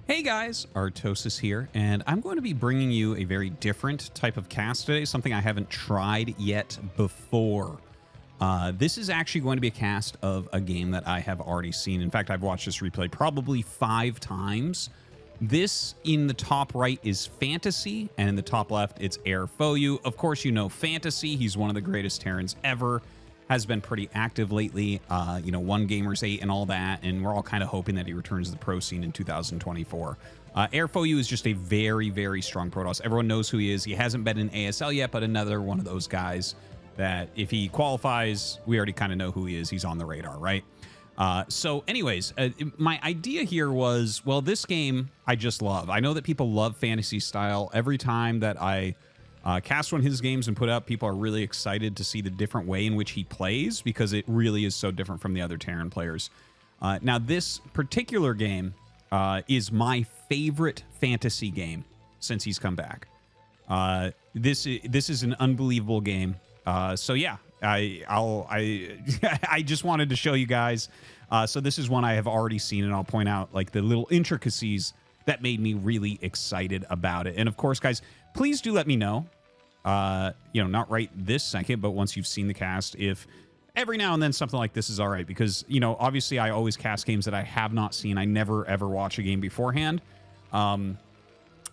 Hey guys, Artosis here, and I'm going to be bringing you a very different type of cast today, something I haven't tried yet before. This is actually going to be a cast of a game that I have already seen. In fact, I've watched this replay probably 5 times. This in the top right is FantaSy, and in the top left, it's Airfou. Of course, you know FantaSy. He's one of the greatest Terrans ever. Has been pretty active lately, won Gamers 8 and all that, and we're all kind of hoping that he returns to the pro scene in 2024. Airfou is just a very, very strong Protoss. Everyone knows who he is. He hasn't been in ASL yet, but another one of those guys that if he qualifies, we already kind of know who he is. He's on the radar, right? So anyways, my idea here was, well, this game I just love. I know that people love fantasy style. Every time that I cast one of his games and put up, people are really excited to see the different way in which he plays because it really is so different from the other Terran players. Now, this particular game is my favorite fantasy game since he's come back. This is an unbelievable game. So yeah, I just wanted to show you guys. So this is one I have already seen, and I'll point out like the little intricacies that made me really excited about it. And of course, guys, please do let me know, not right this second, but once you've seen the cast, if every now and then something like this is all right, because, obviously I always cast games that I have not seen. I never, ever watch a game beforehand.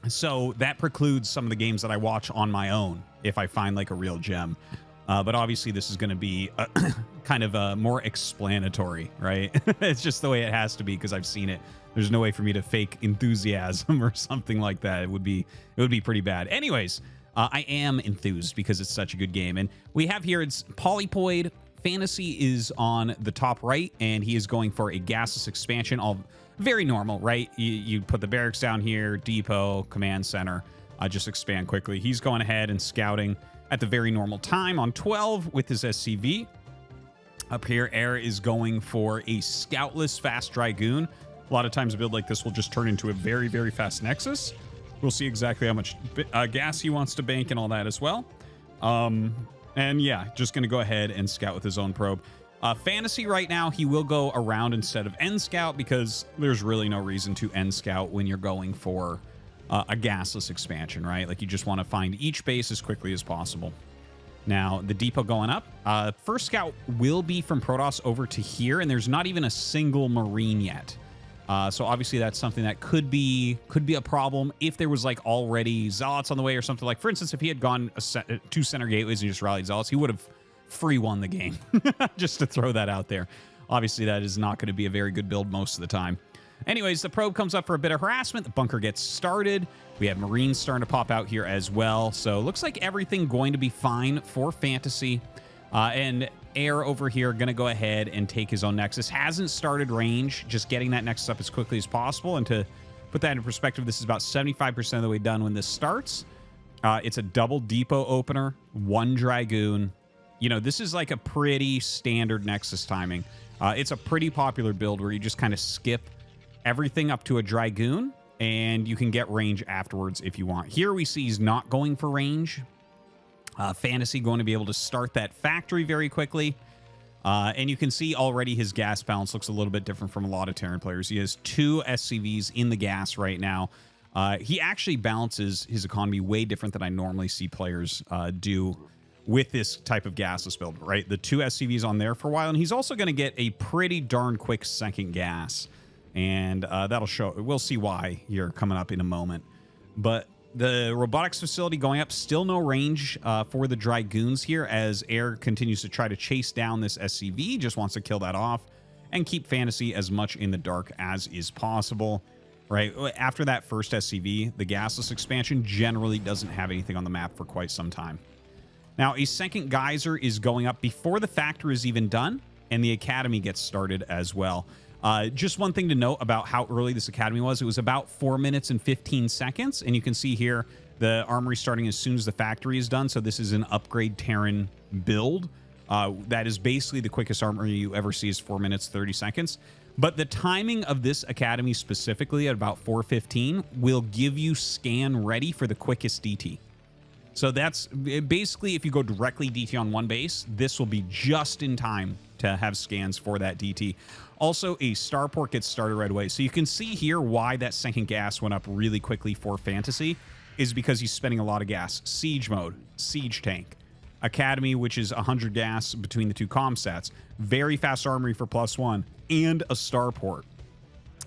So that precludes some of the games that I watch on my own if I find like a real gem. But obviously this is going to be kind of more explanatory, right? It's just the way it has to be because I've seen it. There's no way for me to fake enthusiasm or something like that. It would be pretty bad. Anyways, I am enthused because it's such a good game. And we have here, it's Polypoid. FantaSy is on the top right, and he is going for a gasless expansion. All very normal, right? You put the barracks down here, depot, command center, just expand quickly. He's going ahead and scouting at the very normal time on 12 with his SCV. Up here, Air is going for a scoutless fast Dragoon. A lot of times a build like this will just turn into a very, very fast Nexus. We'll see exactly how much gas he wants to bank and all that as well. And yeah, just going to go ahead and scout with his own probe. FantaSy right now, he will go around instead of end scout because there's really no reason to end scout when you're going for a gasless expansion, right? Like you just want to find each base as quickly as possible. Now, the depot going up. First scout will be from Protoss over to here, and there's not even a single Marine yet. So obviously that's something that could be a problem if there was like already Zealots on the way or something. Like, for instance, if he had gone 2 center gateways and just rallied Zealots, he would have free won the game. Just to throw that out there. Obviously, that is not going to be a very good build most of the time. Anyways, the probe comes up for a bit of harassment. The bunker gets started. We have Marines starting to pop out here as well. So looks like everything going to be fine for FantaSy. And Air over here going to go ahead and take his own Nexus. Hasn't started range, just getting that Nexus up as quickly as possible. And to put that in perspective, this is about 75% of the way done when this starts. It's a double depot opener, 1 Dragoon. This is like a pretty standard Nexus timing. It's a pretty popular build where you just kind of skip everything up to a Dragoon, and you can get range afterwards if you want. Here we see he's not going for range. FantaSy going to be able to start that factory very quickly. And you can see already his gas balance looks a little bit different from a lot of Terran players. He has 2 SCVs in the gas right now. He actually balances his economy way different than I normally see players do with this type of gasless build, right? The 2 SCVs on there for a while, and he's also going to get a pretty darn quick second gas. And that'll show. We'll see why here coming up in a moment. But the robotics facility going up, still no range for the Dragoons here as Air continues to try to chase down this SCV. Just wants to kill that off and keep FantaSy as much in the dark as is possible. Right after that first SCV, the gasless expansion generally doesn't have anything on the map for quite some time. Now, a second geyser is going up before the factory is even done, and the academy gets started as well. Just one thing to note about how early this academy was. It was about 4 minutes and 15 seconds. And you can see here the armory starting as soon as the factory is done. So this is an upgrade Terran build. That is basically the quickest armory you ever see is 4 minutes, 30 seconds. But the timing of this academy specifically at about 4:15 will give you scan ready for the quickest DT. So that's basically if you go directly DT on one base, this will be just in time to have scans for that DT. Also, a starport gets started right away. So you can see here why that second gas went up really quickly for FantaSy is because he's spending a lot of gas. Siege mode, siege tank, academy, which is 100 gas between the two comm stats, very fast armory for +1, and a starport.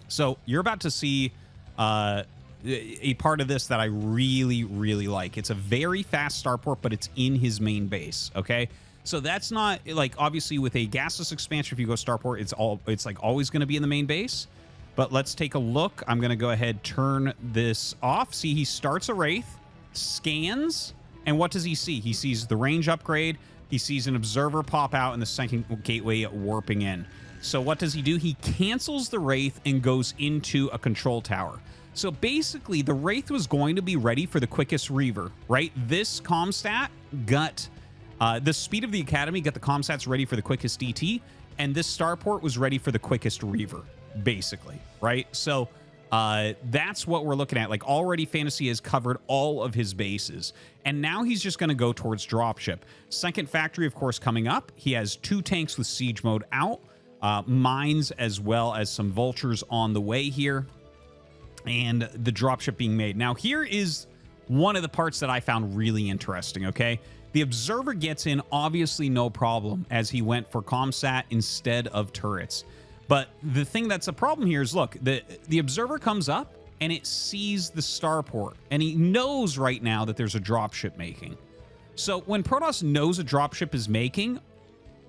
So you're about to see a part of this that I really, really like. It's a very fast starport, but it's in his main base, okay? So that's not, like, obviously with a gasless expansion, if you go starport, it's like always going to be in the main base. But let's take a look. I'm going to go ahead, turn this off. See, he starts a Wraith, scans, and what does he see? He sees the range upgrade. He sees an observer pop out and the second gateway warping in. So what does he do? He cancels the Wraith and goes into a control tower. So basically, the Wraith was going to be ready for the quickest Reaver, right? This comm stat got... the speed of the Academy got the comm stats ready for the quickest DT, and this starport was ready for the quickest Reaver, basically, right? So that's what we're looking at. Like, already FantaSy has covered all of his bases, and now he's just going to go towards Dropship. Second factory, of course, coming up. He has 2 tanks with siege mode out, mines as well as some vultures on the way here, and the Dropship being made. Now, here is one of the parts that I found really interesting, okay? The observer gets in, obviously no problem, as he went for comsat instead of turrets. But the thing that's a problem here is, look, the observer comes up and it sees the starport, and he knows right now that there's a dropship making. So when Protoss knows a dropship is making,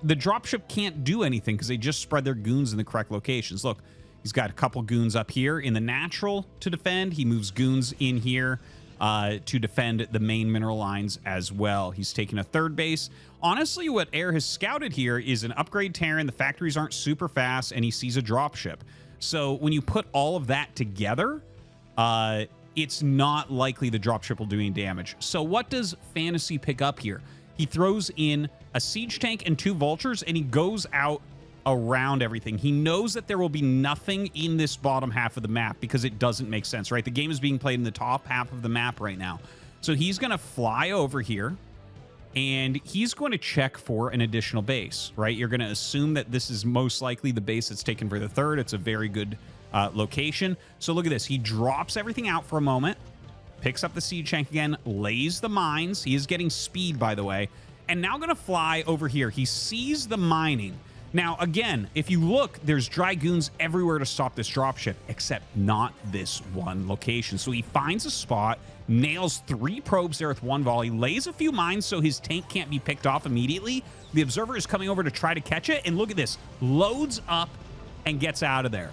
the dropship can't do anything because they just spread their goons in the correct locations. Look, he's got a couple goons up here in the natural to defend. He moves goons in here to defend the main mineral lines as well. He's taking a third base. Honestly, what Air has scouted here is an upgrade Terran. The factories aren't super fast, and he sees a dropship. So when you put all of that together, it's not likely the dropship will do any damage. So what does FantaSy pick up here? He throws in a siege tank and 2 vultures, and he goes out around everything. He knows that there will be nothing in this bottom half of the map because it doesn't make sense, right? The game is being played in the top half of the map right now. So he's going to fly over here, and he's going to check for an additional base, right? You're going to assume that this is most likely the base that's taken for the third. It's a very good location. So look at this. He drops everything out for a moment, picks up the siege tank again, lays the mines. He is getting speed, by the way, and now going to fly over here. He sees the mining. Now, again, if you look, there's Dragoons everywhere to stop this dropship, except not this one location. So he finds a spot, nails 3 probes there with 1 volley, lays a few mines so his tank can't be picked off immediately. The observer is coming over to try to catch it, and look at this. Loads up and gets out of there.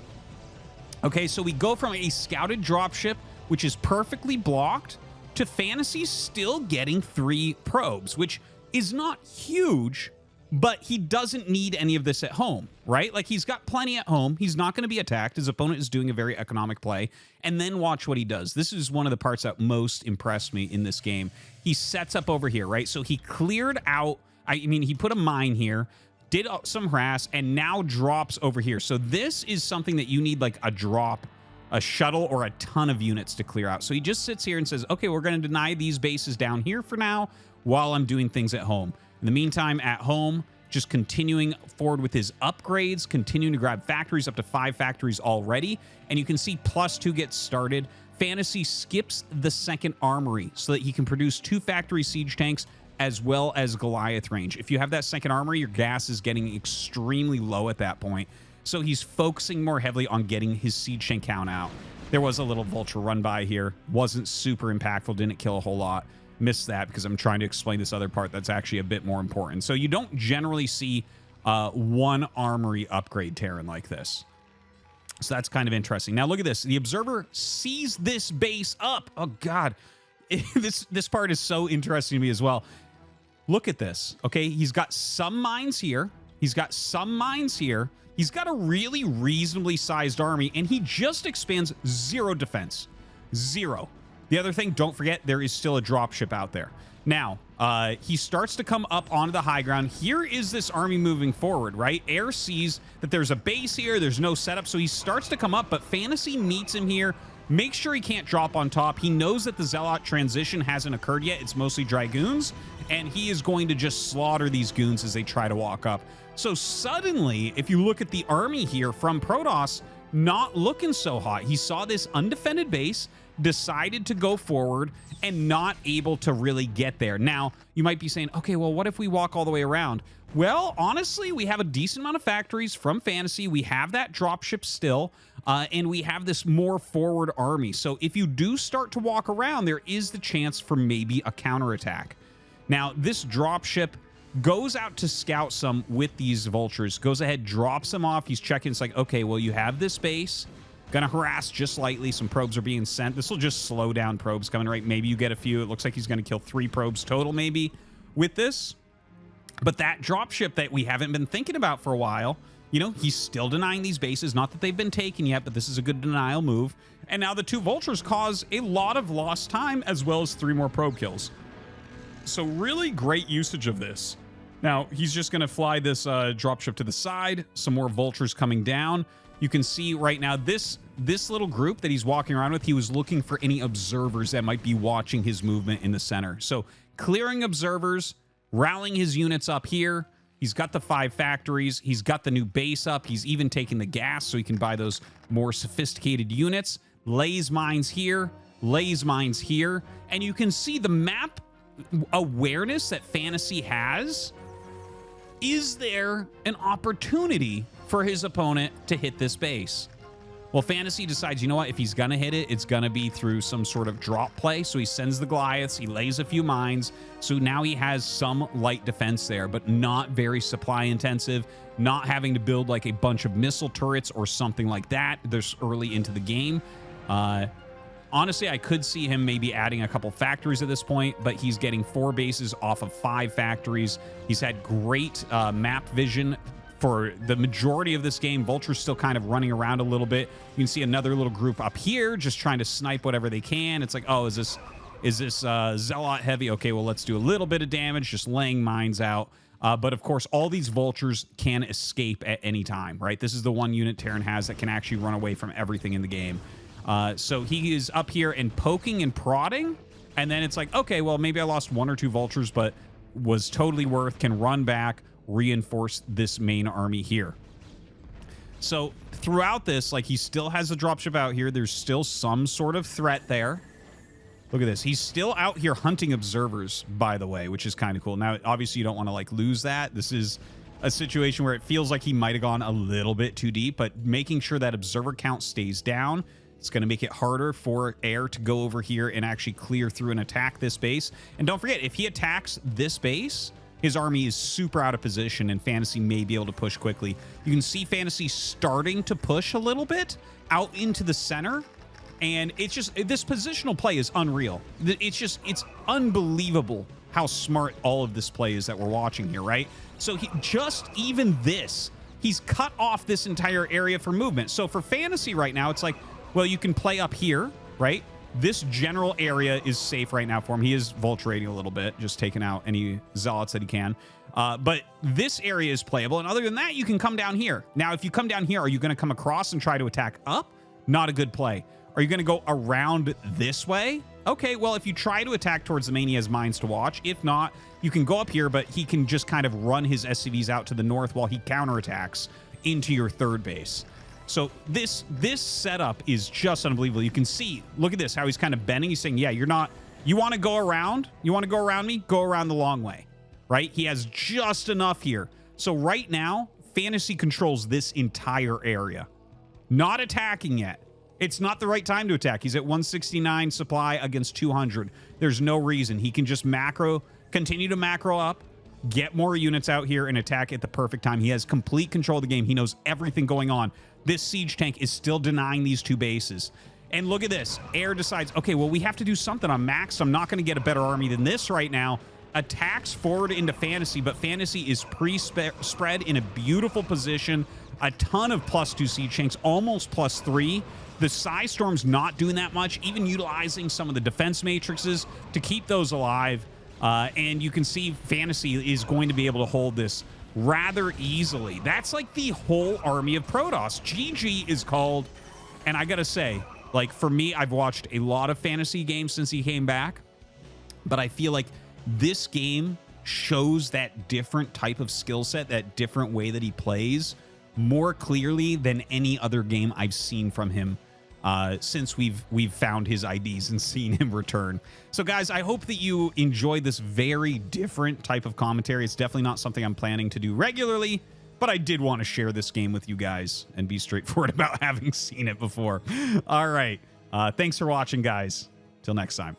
Okay, so we go from a scouted dropship, which is perfectly blocked, to FantaSy still getting 3 probes, which is not huge, but he doesn't need any of this at home, right? Like, he's got plenty at home. He's not going to be attacked. His opponent is doing a very economic play. And then watch what he does. This is one of the parts that most impressed me in this game. He sets up over here, right? So he cleared out, I mean, he put a mine here, did some harass, and now drops over here. So this is something that you need, like a drop, a shuttle, or a ton of units to clear out. So he just sits here and says, okay, we're going to deny these bases down here for now while I'm doing things at home. In the meantime, at home, just continuing forward with his upgrades, continuing to grab factories, up to 5 factories already. And you can see +2 gets started. FantaSy skips the second armory so that he can produce 2 factory siege tanks as well as Goliath range. If you have that second armory, your gas is getting extremely low at that point. So he's focusing more heavily on getting his siege tank count out. There was a little vulture run by here. Wasn't super impactful, didn't kill a whole lot. Missed that because I'm trying to explain this other part that's actually a bit more important. So you don't generally see 1 armory upgrade Terran like this. So that's kind of interesting. Now look at this. The observer sees this base up. Oh God, this part is so interesting to me as well. Look at this. Okay, he's got some mines here. He's got some mines here. He's got a really reasonably sized army, and he just expands 0 defense. 0. The other thing, don't forget, there is still a dropship out there. Now, he starts to come up onto the high ground. Here is this army moving forward, right? Air sees that there's a base here. There's no setup, so he starts to come up, but FantaSy meets him here. Make sure he can't drop on top. He knows that the Zealot transition hasn't occurred yet. It's mostly Dragoons, and he is going to just slaughter these goons as they try to walk up. So suddenly, if you look at the army here from Protoss, not looking so hot. He saw this undefended base, decided to go forward, and not able to really get there. Now, you might be saying, okay, well, what if we walk all the way around? Well, honestly, we have a decent amount of factories from FantaSy. We have that dropship still, and we have this more forward army. So if you do start to walk around, there is the chance for maybe a counterattack. Now, this dropship goes out to scout some with these vultures, goes ahead, drops them off. He's checking. It's like, okay, well, you have this base. Gonna harass just lightly. Some probes are being sent. This will just slow down probes coming, right? Maybe you get a few. It looks like he's gonna kill 3 probes total maybe with this. But that dropship that we haven't been thinking about for a while, you know, he's still denying these bases. Not that they've been taken yet, but this is a good denial move. And now the 2 vultures cause a lot of lost time as well as 3 more probe kills. So really great usage of this. Now, he's just going to fly this dropship to the side. Some more vultures coming down. You can see right now this little group that he's walking around with, he was looking for any observers that might be watching his movement in the center. So clearing observers, rallying his units up here. He's got the 5 factories. He's got the new base up. He's even taking the gas so he can buy those more sophisticated units. Lays mines here, lays mines here. And you can see the map awareness that FantaSy has. Is there an opportunity for his opponent to hit this base? Well, FantaSy decides, you know what? If he's going to hit it, it's going to be through some sort of drop play. So he sends the Goliaths. He lays a few mines. So now he has some light defense there, but not very supply intensive, not having to build like a bunch of missile turrets or something like that. There's early into the game. Honestly, I could see him maybe adding a couple factories at this point, but he's getting 4 bases off of 5 factories. He's had great map vision for the majority of this game. Vulture's still kind of running around a little bit. You can see another little group up here just trying to snipe whatever they can. It's like, oh, is this Zealot heavy? Okay, well, let's do a little bit of damage, just laying mines out. But of course, all these vultures can escape at any time, right? This is the one unit Terran has that can actually run away from everything in the game. So he is up here and poking and prodding, and then it's like, okay, well, maybe I lost 1 or 2 vultures, but was totally worth, can run back, reinforce this main army here. So throughout this, like, he still has a dropship out here. There's still some sort of threat there. Look at this. He's still out here hunting observers, by the way, which is kind of cool. Now, obviously, you don't want to, like, lose that. This is a situation where it feels like he might have gone a little bit too deep, but making sure that observer count stays down. It's going to make it harder for Air to go over here and actually clear through and attack this base. And don't forget, if he attacks this base, his army is super out of position and FantaSy may be able to push quickly. You can see FantaSy starting to push a little bit out into the center. And it's just, this positional play is unreal. It's unbelievable how smart all of this play is that we're watching here, right? So he's cut off this entire area for movement. So for FantaSy right now, it's like, well, you can play up here, right? This general area is safe right now for him. He is vulturating a little bit, just taking out any zealots that he can. But this area is playable. And other than that, you can come down here. Now, if you come down here, are you going to come across and try to attack up? Not a good play. Are you going to go around this way? Okay, well, if you try to attack towards the main, he has mines to watch. If not, you can go up here, but he can just kind of run his SCVs out to the north while he counterattacks into your 3rd base. So this setup is just unbelievable. You can see, look at this, how he's kind of bending. He's saying, yeah, you want to go around? You want to go around me? Go around the long way, right? He has just enough here. So right now, FantaSy controls this entire area. Not attacking yet. It's not the right time to attack. He's at 169 supply against 200. There's no reason. He can just continue to macro up, get more units out here, and attack at the perfect time. He has complete control of the game. He knows everything going on. This siege tank is still denying these 2 bases. And look at this. Air decides, okay, well, we have to do something. I'm maxed. I'm not going to get a better army than this right now. Attacks forward into FantaSy, but FantaSy is pre-spread in a beautiful position. A ton of +2 siege tanks, almost +3. The Psy Storm's not doing that much, even utilizing some of the defense matrices to keep those alive. And you can see FantaSy is going to be able to hold this rather easily. That's like the whole army of Protoss. GG is called. And I gotta say, like, for me, I've watched a lot of FantaSy games since he came back, but I feel like this game shows that different type of skill set, that different way that he plays more clearly than any other game I've seen from him since we've found his IDs and seen him return. So guys, I hope that you enjoyed this very different type of commentary. It's definitely not something I'm planning to do regularly, but I did want to share this game with you guys and be straightforward about having seen it before. All right. Thanks for watching, guys. Till next time.